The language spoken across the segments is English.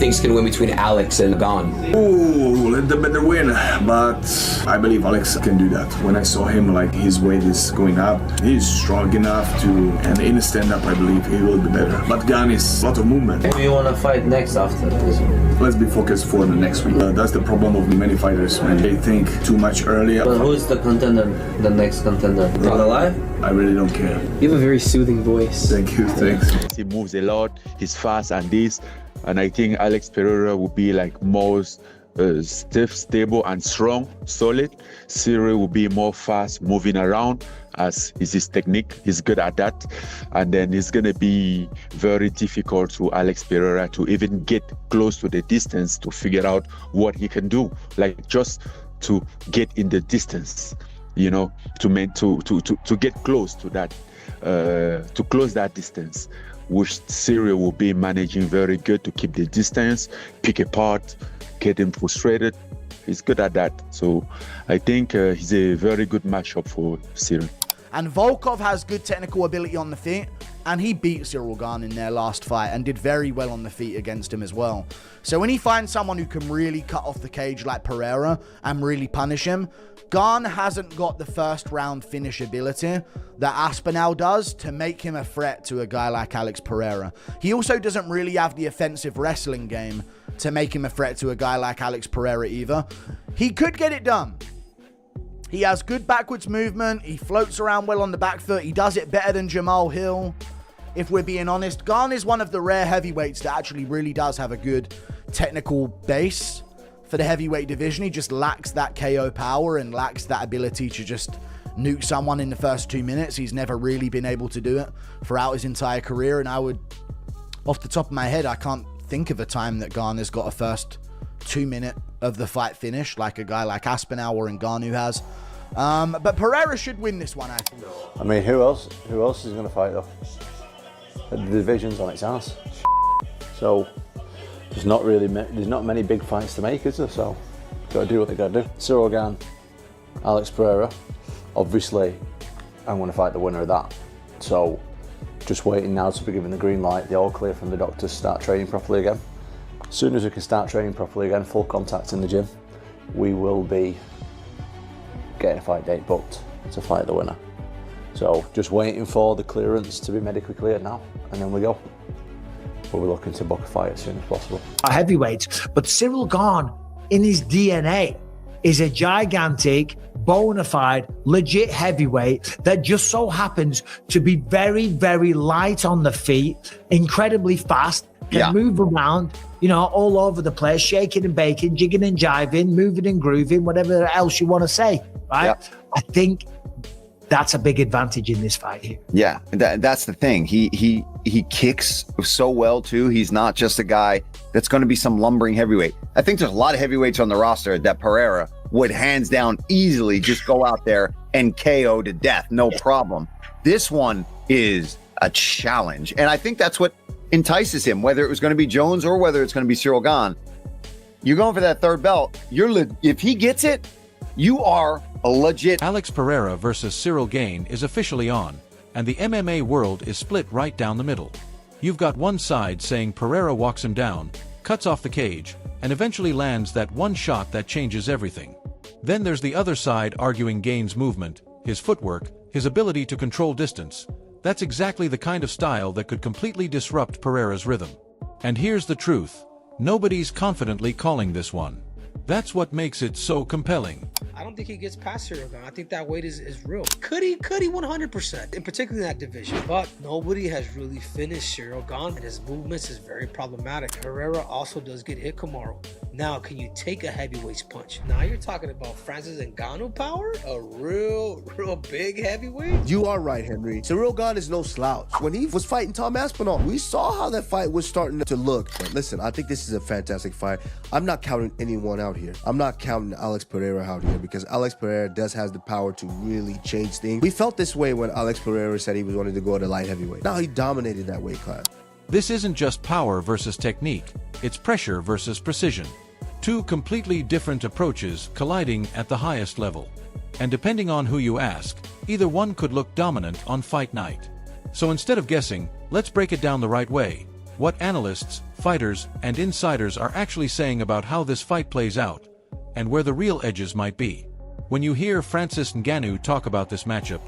think's going to win between Alex and Gane? Ooh, let the better win. But I believe Alex can do that. When I saw him, like, his weight is going up. He's strong enough to, and in a stand-up, I believe he will be better. But Gane is a lot of movement. Who do you want to fight next after this one? Let's be focused for the next week. That's the problem of many fighters, man. They think too much early. But who's the contender, the next contender? Not alive? I really don't care. You have a very soothing voice. Thank you, thanks. He moves a lot, he's fast and this, and I think Alex Pereira will be like most stiff, stable and strong, solid. Ciryl will be more fast, moving around, as is his technique. He's good at that. And then it's going to be very difficult to Alex Pereira to even get close to the distance to figure out what he can do, like just to get in the distance, you know, to get close to that, to close that distance, which Ciryl will be managing very good to keep the distance, pick apart, get him frustrated. He's good at that. So I think he's a very good matchup for Ciryl. And Volkov has good technical ability on the feet, and he beat Ciryl Gane in their last fight and did very well on the feet against him as well. So when he finds someone who can really cut off the cage like Pereira and really punish him, Gane hasn't got the first round finish ability that Aspinall does to make him a threat to a guy like Alex Pereira. He also doesn't really have the offensive wrestling game to make him a threat to a guy like Alex Pereira either. He could get it done. He has good backwards movement. He floats around well on the back foot. He does it better than Jamal Hill, if we're being honest. Gane is one of the rare heavyweights that actually really does have a good technical base for the heavyweight division. He just lacks that KO power and lacks that ability to just nuke someone in the first 2 minutes. He's never really been able to do it throughout his entire career. And I would, off the top of my head, I can't think of a time that Gane has got a first 2 minute of the fight finish like a guy like Aspinall or Ngannou has. But Pereira should win this one, I think. I mean, who else is going to fight though? The division's on its ass. So there's not many big fights to make, is there? So got to do what they got to do. Ciryl Gane, Alex Pereira. Obviously, I'm going to fight the winner of that. So just waiting now to be given the green light, the all clear from the doctors to start training properly again. As soon as we can start training properly again, full contact in the gym, we will be getting a fight date booked to fight the winner. So just waiting for the clearance to be medically cleared now, and then we go. But we're looking to book a fight as soon as possible. Heavyweights, but Ciryl Gane in his DNA is a gigantic, bona fide, legit heavyweight that just so happens to be very, very light on the feet, incredibly fast, can move around, you know, all over the place, shaking and baking, jigging and jiving, moving and grooving, whatever else you want to say, right? Yeah. I think that's a big advantage in this fight here. Yeah, that's the thing. He kicks so well too. He's not just a guy that's going to be some lumbering heavyweight. I think there's a lot of heavyweights on the roster that Pereira would hands down easily just go out there and KO to death, no problem. This one is a challenge, and I think that's what entices him, whether it was going to be Jones or whether it's going to be Ciryl Gane. You're going for that third belt. If he gets it, you are a legit. Alex Pereira versus Ciryl Gane is officially on, and the MMA world is split right down the middle. You've got one side saying Pereira walks him down, cuts off the cage, and eventually lands that one shot that changes everything. Then there's the other side arguing Gane's movement, his footwork, his ability to control distance. That's exactly the kind of style that could completely disrupt Pereira's rhythm. And here's the truth. Nobody's confidently calling this one. That's what makes it so compelling. I don't think he gets past Ciryl Gane. I think that weight is real. Could he 100%, in particular in that division. But nobody has really finished Ciryl Gane, and his movements is very problematic. Pereira also does get hit tomorrow. Now, can you take a heavyweight's punch? Now you're talking about Francis Ngannou power? A real big heavyweight? You are right, Henry. Ciryl Gane is no slouch. When he was fighting Tom Aspinall, we saw how that fight was starting to look. But listen, I think this is a fantastic fight. I'm not counting anyone out here. I'm not counting Alex Pereira out here because Alex Pereira does have the power to really change things. We felt this way when Alex Pereira said he was wanting to go to light heavyweight. Now he dominated that weight class. This isn't just power versus technique, it's pressure versus precision. Two completely different approaches colliding at the highest level. And depending on who you ask, either one could look dominant on fight night. So instead of guessing, let's break it down the right way. What analysts, fighters, and insiders are actually saying about how this fight plays out, and where the real edges might be. When you hear Francis Ngannou talk about this matchup,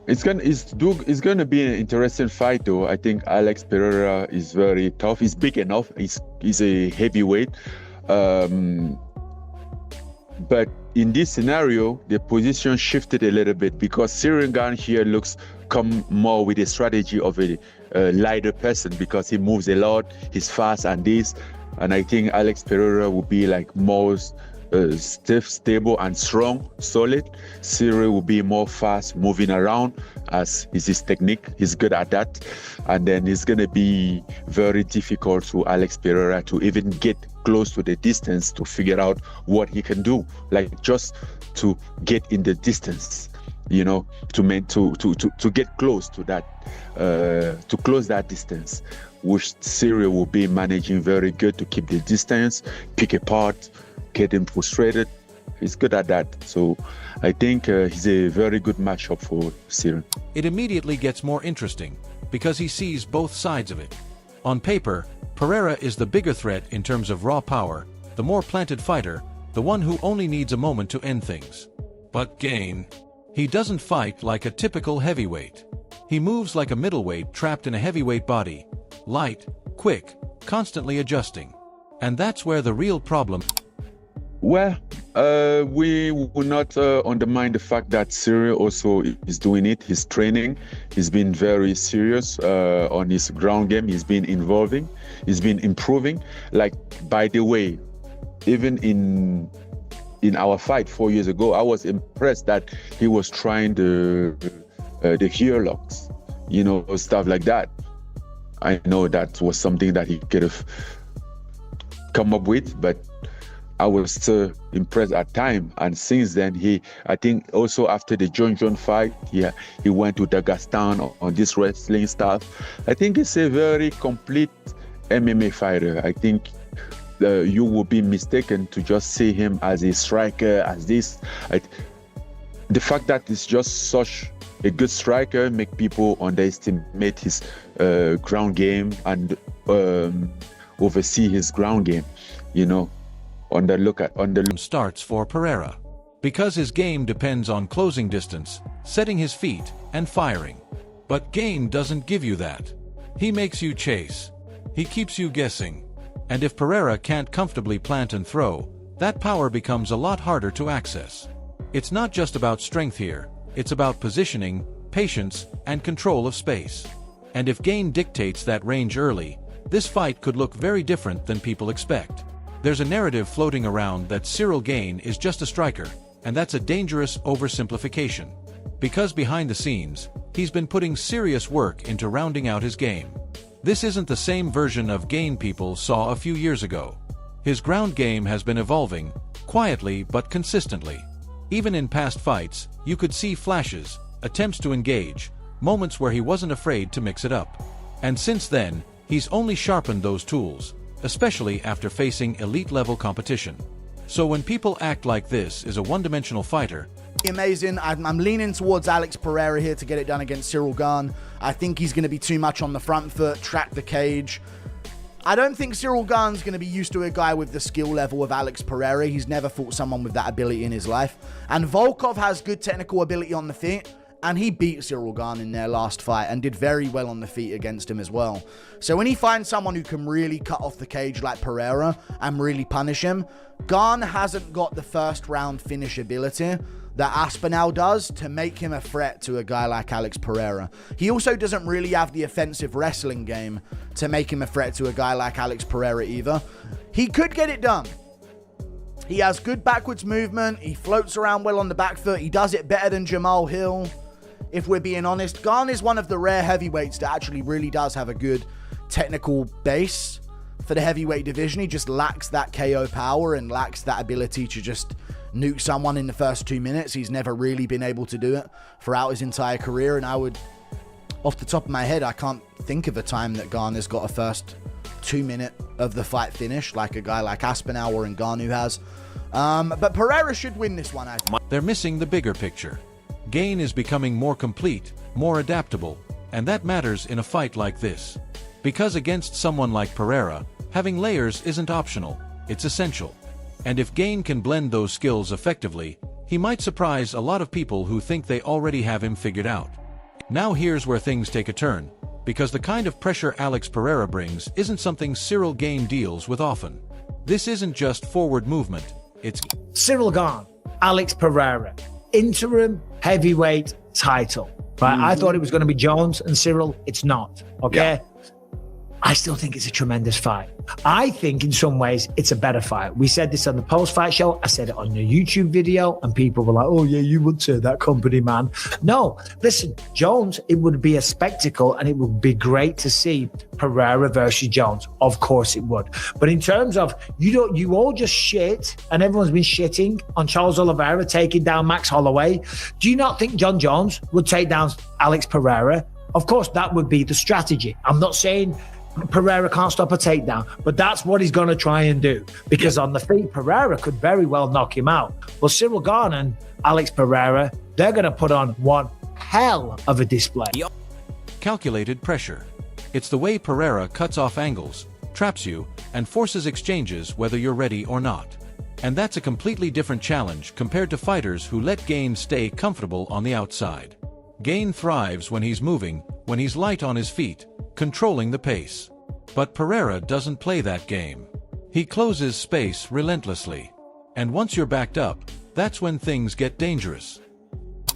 it's gonna be an interesting fight, though. I think Alex Pereira is very tough. He's big enough. He's a heavyweight. But in this scenario, the position shifted a little bit because Ciryl Gane here come more with a strategy of a lighter person because he moves a lot, he's fast and this. And I think Alex Pereira will be like more stiff, stable and strong, solid. Ciryl will be more fast, moving around, as is his technique. He's good at that. And then it's going to be very difficult to Alex Pereira to even get close to the distance to figure out what he can do, like just to get in the distance, you know, to get close to that, to close that distance, which Ciryl will be managing very good to keep the distance, pick apart, get him frustrated. He's good at that. So I think he's a very good matchup for Ciryl. it immediately gets more interesting, because he sees both sides of it. On paper, Pereira is the bigger threat in terms of raw power, the more planted fighter, the one who only needs a moment to end things. But Gane, he doesn't fight like a typical heavyweight. He moves like a middleweight trapped in a heavyweight body, light, quick, constantly adjusting. And that's where the real problem. Well, we will not undermine the fact that Ciryl also is doing it. He's training. He's been very serious on his ground game. He's been involving. He's been improving. Like, by the way, even in our fight 4 years ago, I was impressed that he was trying the heel locks, you know, stuff like that. I know that was something that he could have come up with, but I was so impressed at time. And since then, I think also after the John fight, he went to Dagestan on this wrestling stuff. I think he's a very complete MMA fighter. I think you will be mistaken to just see him as a striker, as this. The fact that he's just such a good striker make people underestimate his ground game and oversee his ground game, you know. Starts for Pereira, because his game depends on closing distance, setting his feet, and firing. But Gane doesn't give you that. He makes you chase. He keeps you guessing. And if Pereira can't comfortably plant and throw, that power becomes a lot harder to access. It's not just about strength here, it's about positioning, patience, and control of space. And if Gane dictates that range early, this fight could look very different than people expect. There's a narrative floating around that Ciryl Gane is just a striker, and that's a dangerous oversimplification. Because behind the scenes, he's been putting serious work into rounding out his game. This isn't the same version of Gane people saw a few years ago. His ground game has been evolving, quietly but consistently. Even in past fights, you could see flashes, attempts to engage, moments where he wasn't afraid to mix it up. And since then, he's only sharpened those tools, especially after facing elite-level competition. So when people act like this is a one-dimensional fighter... Amazing. I'm leaning towards Alex Pereira here to get it done against Ciryl Gane. I think he's going to be too much on the front foot, track the cage. I don't think Ciryl Gane's going to be used to a guy with the skill level of Alex Pereira. He's never fought someone with that ability in his life. And Volkov has good technical ability on the feet. And he beat Ciryl Gane in their last fight and did very well on the feet against him as well. So when he finds someone who can really cut off the cage like Pereira and really punish him, Gane hasn't got the first round finish ability that Aspinall does to make him a threat to a guy like Alex Pereira. He also doesn't really have the offensive wrestling game to make him a threat to a guy like Alex Pereira either. He could get it done. He has good backwards movement. He floats around well on the back foot. He does it better than Jamal Hill. If we're being honest, Gane is one of the rare heavyweights that actually really does have a good technical base for the heavyweight division. He just lacks that KO power and lacks that ability to just nuke someone in the first 2 minutes. He's never really been able to do it throughout his entire career. And I would, off the top of my head, I can't think of a time that Gane has got a first 2 minute of the fight finish like a guy like Aspinall or Ngannou has. But Pereira should win this one, I think. They're missing the bigger picture. Gane is becoming more complete, more adaptable, and that matters in a fight like this. Because against someone like Pereira, having layers isn't optional, it's essential. And if Gane can blend those skills effectively, he might surprise a lot of people who think they already have him figured out. Now here's where things take a turn, because the kind of pressure Alex Pereira brings isn't something Ciryl Gane deals with often. This isn't just forward movement, it's Ciryl Gane, Alex Pereira, interim heavyweight title. Right? I thought it was going to be Jones and Ciryl. It's not. Okay. Yeah. I still think it's a tremendous fight. I think in some ways it's a better fight. We said this on the post-fight show. I said it on the YouTube video, and people were like, oh yeah, you would say that, company man. No, listen, Jones, it would be a spectacle, and it would be great to see Pereira versus Jones. Of course it would. But in terms of, you all just shit, and everyone's been shitting on Charles Oliveira taking down Max Holloway. Do you not think John Jones would take down Alex Pereira? Of course, that would be the strategy. I'm not saying Pereira can't stop a takedown, but that's what he's going to try and do, because on the feet, Pereira could very well knock him out. Well, Ciryl Gane and Alex Pereira, they're going to put on one hell of a display. Calculated pressure. It's the way Pereira cuts off angles, traps you, and forces exchanges whether you're ready or not. And that's a completely different challenge compared to fighters who let Gane stay comfortable on the outside. Gane thrives when he's moving, when he's light on his feet, controlling the pace. But Pereira doesn't play that game. He closes space relentlessly. And once you're backed up, that's when things get dangerous.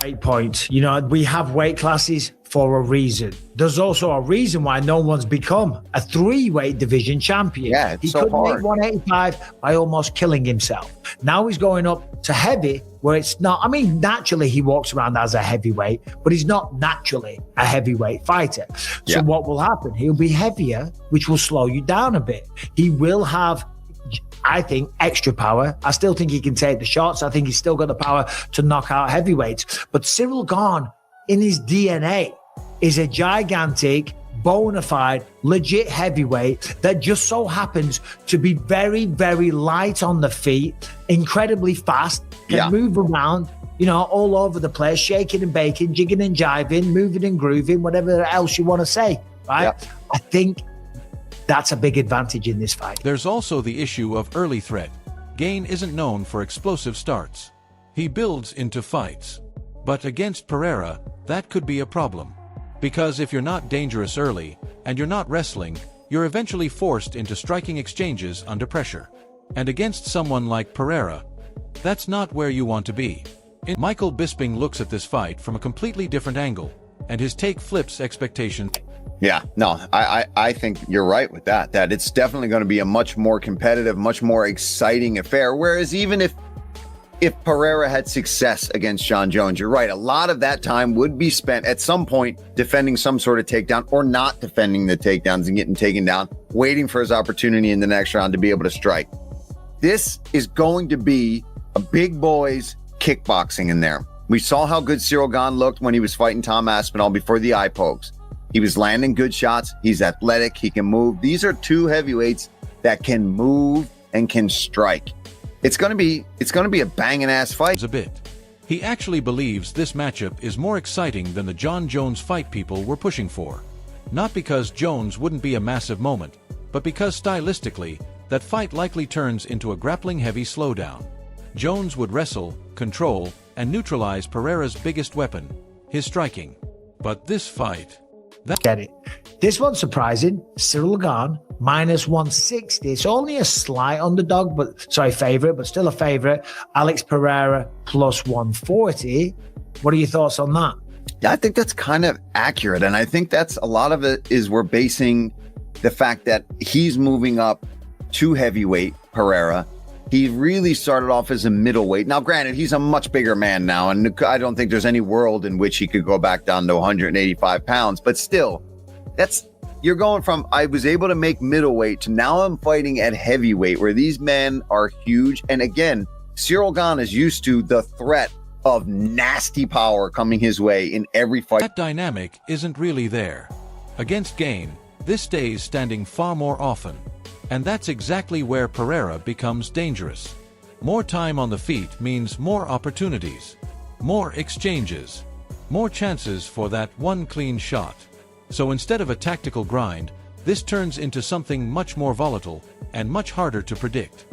Great point. You know, we have weight classes for a reason. There's also a reason why no one's become a 3-weight division champion. Yeah, it's he so couldn't hard. make 185 by almost killing himself. Now he's going up to heavy, where it's not, I mean, naturally he walks around as a heavyweight, but he's not naturally a heavyweight fighter. So what will happen? He'll be heavier, which will slow you down a bit. He will have, I think, extra power. I still think he can take the shots. I think he's still got the power to knock out heavyweights. But Ciryl Gane, in his DNA, is a gigantic, bona fide, legit heavyweight that just so happens to be very, very light on the feet, incredibly fast, can move around, you know, all over the place, shaking and baking, jigging and jiving, moving and grooving, whatever else you want to say, right? I think that's a big advantage in this fight. There's also the issue of early threat. Gane isn't known for explosive starts. He builds into fights. But against Pereira, that could be a problem. Because if you're not dangerous early, and you're not wrestling, you're eventually forced into striking exchanges under pressure. And against someone like Pereira, that's not where you want to be. Michael Bisping looks at this fight from a completely different angle, and his take flips expectations. Yeah, no, I think you're right with that it's definitely going to be a much more competitive, much more exciting affair. Whereas even if Pereira had success against John Jones, you're right, a lot of that time would be spent at some point defending some sort of takedown or not defending the takedowns and getting taken down, waiting for his opportunity in the next round to be able to strike. This is going to be a big boys kickboxing in there. We saw how good Ciryl Gane looked when he was fighting Tom Aspinall before the eye pokes. He was landing good shots. He's athletic. He can move. These are two heavyweights that can move and can strike. It's going to be a banging ass fight. A bit. He actually believes this matchup is more exciting than the John Jones fight people were pushing for. Not because Jones wouldn't be a massive moment, but because stylistically, that fight likely turns into a grappling heavy slowdown. Jones would wrestle, control, and neutralize Pereira's biggest weapon, his striking. But this fight... Get it. This one's surprising. Ciryl Gane, minus 160. It's only a slight underdog, favorite, but still a favorite. Alex Pereira, plus 140. What are your thoughts on that? Yeah, I think that's kind of accurate. And I think that's a lot of it is we're basing the fact that he's moving up to heavyweight, Pereira. He really started off as a middleweight. Now, granted, he's a much bigger man now, and I don't think there's any world in which he could go back down to 185 pounds. But still, you're going from, I was able to make middleweight to now I'm fighting at heavyweight, where these men are huge. And again, Ciryl Gane is used to the threat of nasty power coming his way in every fight. That dynamic isn't really there. Against Gane, this stays standing far more often. And that's exactly where Pereira becomes dangerous. More time on the feet means more opportunities, more exchanges, more chances for that one clean shot. So instead of a tactical grind, this turns into something much more volatile and much harder to predict.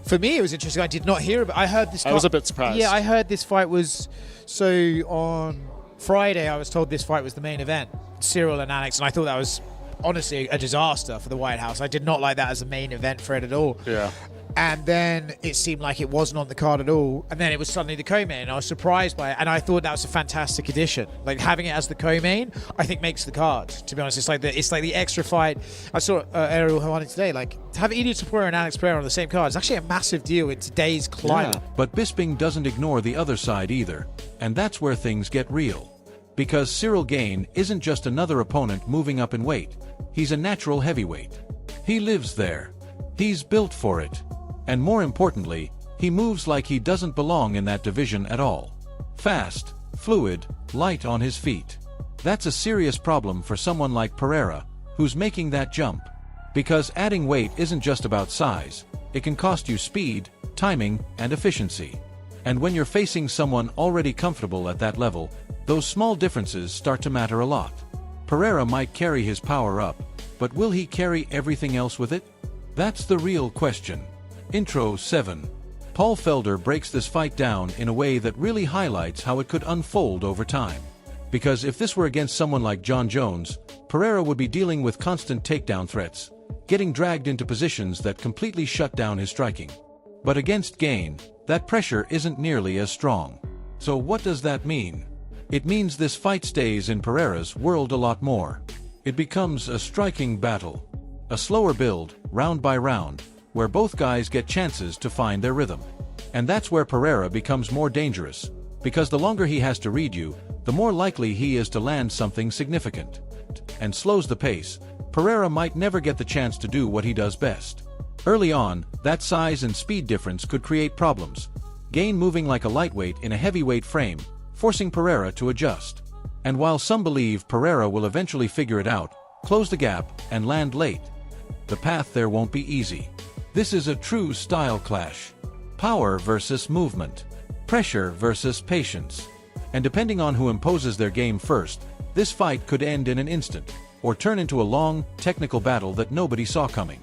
For me, it was interesting. I did not hear about. I heard this. I was a bit surprised. Yeah, I heard this fight was. So on Friday, I was told this fight was the main event, Ciryl and Alex, and I thought that was honestly a disaster for the White House. I did not like that as a main event for it at all. Yeah. And then it seemed like it wasn't on the card at all. And then it was suddenly the co-main, and I was surprised by it. And I thought that was a fantastic addition. Like having it as the co-main, I think makes the card. To be honest, it's like the extra fight. I saw Ariel Helwani today. Like to have Ilia Topuria and Alex Pereira on the same card is actually a massive deal in today's climate. Yeah. But Bisping doesn't ignore the other side either, and that's where things get real. Because Ciryl Gane isn't just another opponent moving up in weight. He's a natural heavyweight. He lives there. He's built for it. And more importantly, he moves like he doesn't belong in that division at all. Fast, fluid, light on his feet. That's a serious problem for someone like Pereira, who's making that jump. Because adding weight isn't just about size, it can cost you speed, timing, and efficiency. And when you're facing someone already comfortable at that level, those small differences start to matter a lot. Pereira might carry his power up, but will he carry everything else with it? That's the real question. Intro 7. Paul Felder breaks this fight down in a way that really highlights how it could unfold over time. Because if this were against someone like John Jones, Pereira would be dealing with constant takedown threats, getting dragged into positions that completely shut down his striking. But against Gane, that pressure isn't nearly as strong. So what does that mean? It means this fight stays in Pereira's world a lot more. It becomes a striking battle. A slower build, round by round, where both guys get chances to find their rhythm. And that's where Pereira becomes more dangerous, because the longer he has to read you, the more likely he is to land something significant. And slows the pace, Pereira might never get the chance to do what he does best. Early on, that size and speed difference could create problems. Gane moving like a lightweight in a heavyweight frame, forcing Pereira to adjust. And while some believe Pereira will eventually figure it out, close the gap, and land late, the path there won't be easy. This is a true style clash. Power versus movement. Pressure versus patience. And depending on who imposes their game first, this fight could end in an instant, or turn into a long, technical battle that nobody saw coming.